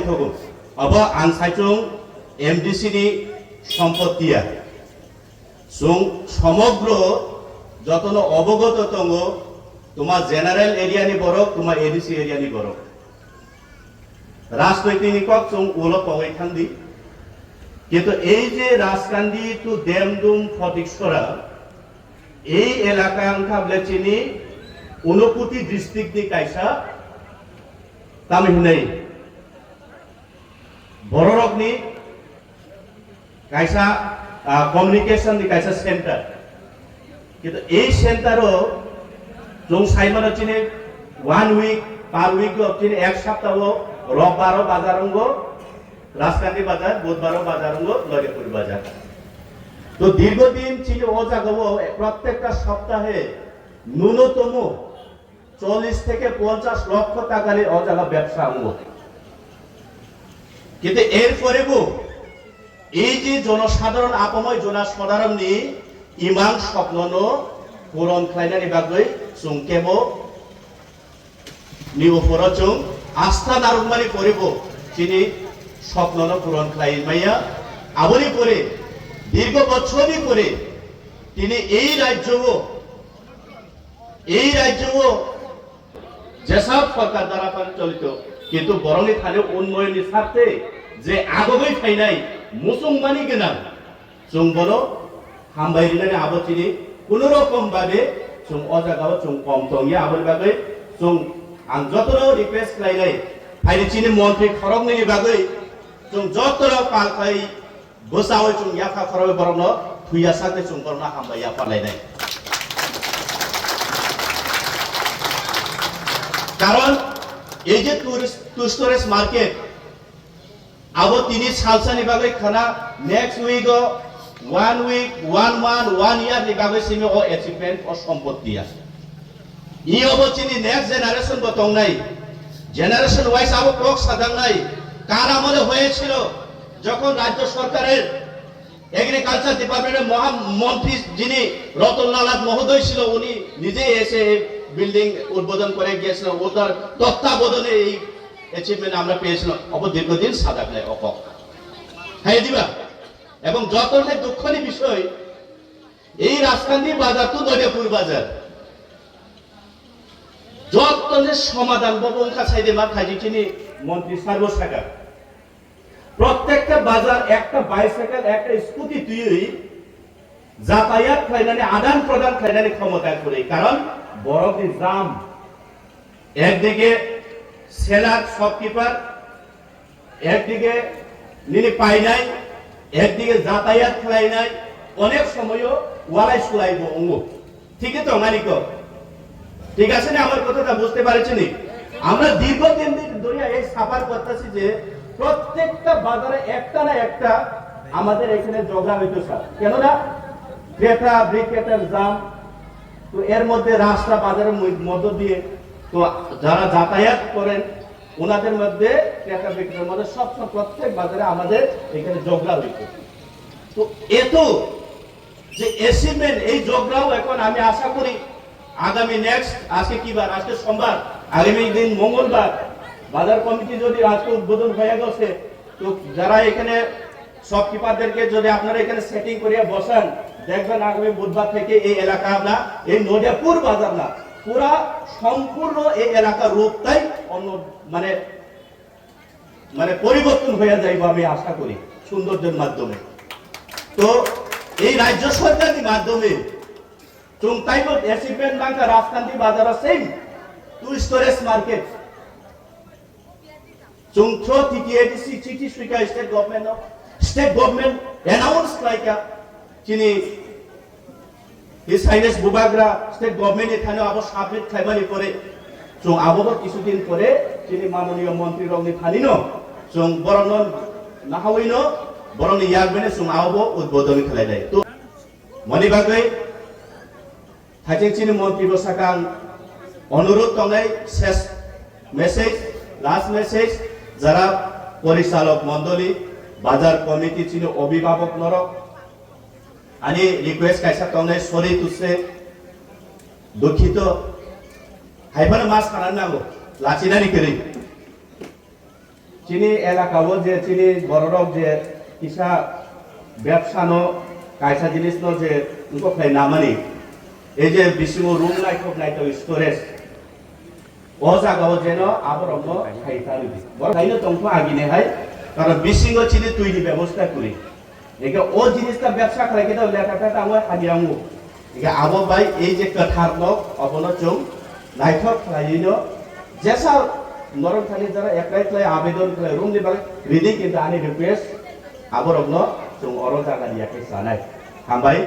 थगो अब आं साइचुं एमडीसी नि सम्पत्तिया जों समग्र जतनो अवगत दङ तुम्हार जेनारेल एरिया नि बरक तुम्हार एडीसी एरिया नि बरक राजनैतिक जों उलो तगै थांदी কিন্তু এই যে রাজকান্দি টু দেমদুম ফটিকছড়া এই এলাকা আংখাবলে চিনি 29 ডিস্ট্রিক্ট নি কাইসা তামিলনাই বড়রকনি কাইসা কমিউনিকেশন নি কাইসা সেন্টার কিন্তু এই সেন্টারও जों साइमानो चिनि 1 वीक पार वीक चिनि एक सप्ताह रविवार बाजारंगो राजकान्दी बाजार बुधवार बाजारंगो ललितपुर बाजार तो दीर्घदिन चिनि ओ जागाओ प्रत्येकटा सप्ताहे न्यूनतम 40 থেকে 50 লক্ষ টাকার ও জায়গা ব্যবসা আঙ্গো কিন্তু এর পরেও এই যে জনসাধারণ আপময় জনসাধারণ নি ইমান স্বপ্ননো পূরণ খাইনানি বাগৈ जों केबो नि उपरो जों आस्था नारुंमानि परिबो चिनि स्वप्ननो पूरण खालाइमाया आबनि परे दीर्घ बछरनि परे तिनि এই রাজ্যও যেসব সরকার দ্বারা পরিচালিত কিন্তু বরংনি থানে উন্নয়নের স্বার্থে যে আগবই ফাইনাই মুসলমানি গোনাं जों বলো हामबायरिनानि आबचिनि কোনো রকম ভাবে जों ओ जागाव जों कम दंया आबल बागै जों आं जतरो रिक्वेस्ट खालायनाय फाइनेन्सनि मन्त्रि खरगनि बागै जों जतरो पालखाय बोसावै जों याफा खरबै बरनो थुया साथे जों बरना हामबाया पालायनाय কারণ এই যে টুরিস্ট মার্কেট আবো তিনি সালসানি বাগৈ খানা next week 1 week 1 month 1 year ni bagai simi o achievement o সম্পত্তি আছে ই অবচিনি নেক্সট জেনারেশন বতং নাই জেনারেশন ওয়াইজ আবো ক্লক সাদাং নাই কার আমলে হয়েছিল যখন রাজ্য সরকারের এগ্রিকালচার ডিপার্টমেন্টের মহামন্ত্রী যিনি রতনলাল মহোদয় ছিল উনি নিজে এসে বিল্ডিং উদ্বোধন করে গিয়েছিলেন ওটার তত্ত্বাবধানে এই অ্যাচিভমেন্ট আমরা পেয়েছিলাম অব দীর্ঘদিন সাদাক নাই অক হ্যাঁ দিবা এবং যতনে দুঃখনী বিষয় এই রাজকান্দি বাজার তো দরিয়াপুর বাজার যতনে সমাধান ববংকা সাইডে মা থাইজিনি মন্ত্রী সার্বসাকা প্রত্যেকটা বাজার একটা বাইসাইকেল একটা স্কুটি তুই যাতায়াত খাইনানি আদান প্রদান খাইনানি ক্ষমতা করে কারণ বড়দি জাম একদিকে সেলার শপকিপার একদিকে নিনি পাই নাই একদিকে যাতায়াত খাই নাই অনেক সময়ও ওয়ালাই সুলাইব অঙ্গ ঠিক আছে তো মালিক ঠিক আছে না আমার কথাটা বুঝতে পারছেন আমরা দীর্ঘদিন ধরে এই সাফার করতেছি যে প্রত্যেকটা বাজারে একটা না একটা আমাদের এখানে ঝগড়া হইতো স্যার কেন না ক্রেতা বিক্রেতার জাম তো এর মধ্যে রাস্তা বাজারের মধ্য দিয়ে তো যারা যাতায়াত করেন ওনাদের মধ্যে ক্রেতা বিক্রেতার মধ্যে সবসময় প্রত্যেক বাজারে আমাদের এখানে ঝগড়া হইতো তো এত যে অ্যাচিভমেন্ট এই ঝগড়াও এখন আমি আশা করি আগামী নেক্সট আজকে কি বার আজকে সোমবার আগামী দিন মঙ্গলবার বাজার কমিটি যদি আজকে উদ্বোধন হয়ে গেছে তো যারা এখানে শপকিপারদেরকে যদি আপনারা এখানে সেটিং করিয়া বসান দেখবেন আগামী বুধবার থেকে এই এলাকা না এই নদিয়াপুর বাজার না পুরা সম্পূর্ণ এই এলাকার রূপটাই অন্য মানে মানে পরিবর্তন হয়ে যাইব আমি আশা করি সৌন্দর্যের মাধ্যমে তো এই রাজ্য সরকারের মাধ্যমে চুংতাইব অ্যাচিভমেন্ট বাংলা রাজকান্দি বাজার সেম টু স্টোরেজ মার্কেট চুংথ্রো টিটিএডিসি চিঠি সুইকা স্টেট গভর্নমেন্ট অ্যানাউন্স লাইকা চিনি His Highness Bubagra state government এখানে আবার সাবমিট খাইবানি পরে जों আবহাওয়া কিছুদিন পরে যিনি মাননীয় মন্ত্রী রংনি থানিনো जों বরনন নাহাওইনো বরন ইয়াগবেনে जों আবহাওয়া উদ্বোধন খাইলাই তো মনি বাগৈ থাইচিং চিনি মন্ত্রী বসাকাং অনুরোধ তংলাই শেষ মেসেজ লাস্ট মেসেজ যারা পরিচালক মণ্ডলী বাজার কমিটি চিনি অভিভাবক নরক आणि रिक्वेस्ट कायसा तंगनाय सॉरी तुसे दुखित हायबान मास खाना नांगौ लाचिनानि करी চিনি এলাকাও যে চিনি বড়রক যে কিসা ব্যবসানো কায়সা জিনিস ন যে উনকো খাই নামানি এই যে বিশিং রুম নাইথক নাইতো স্টোরেজ ও জায়গাও যেন আবার অন্য খাইতারি বড় খাইনো তংখ আগিনে হাই কারণ বিশিং চিনি তৈরি ব্যবস্থা করি একে ও জিনিসটা ব্যবসা খাই কিন্তু লেখাটা আমার হাজিয়ামু একে আবো ভাই এই যে কথার লোক অবনচং নাইথক খাইনো যেসা নরম থাকি যারা এপ্লাই খাই আবেদন খাই রুম দিবা রিদি কিন্তু আনি রিকোয়েস্ট আবার অন্য जों अर जागा दियाखै जानाय हामबाय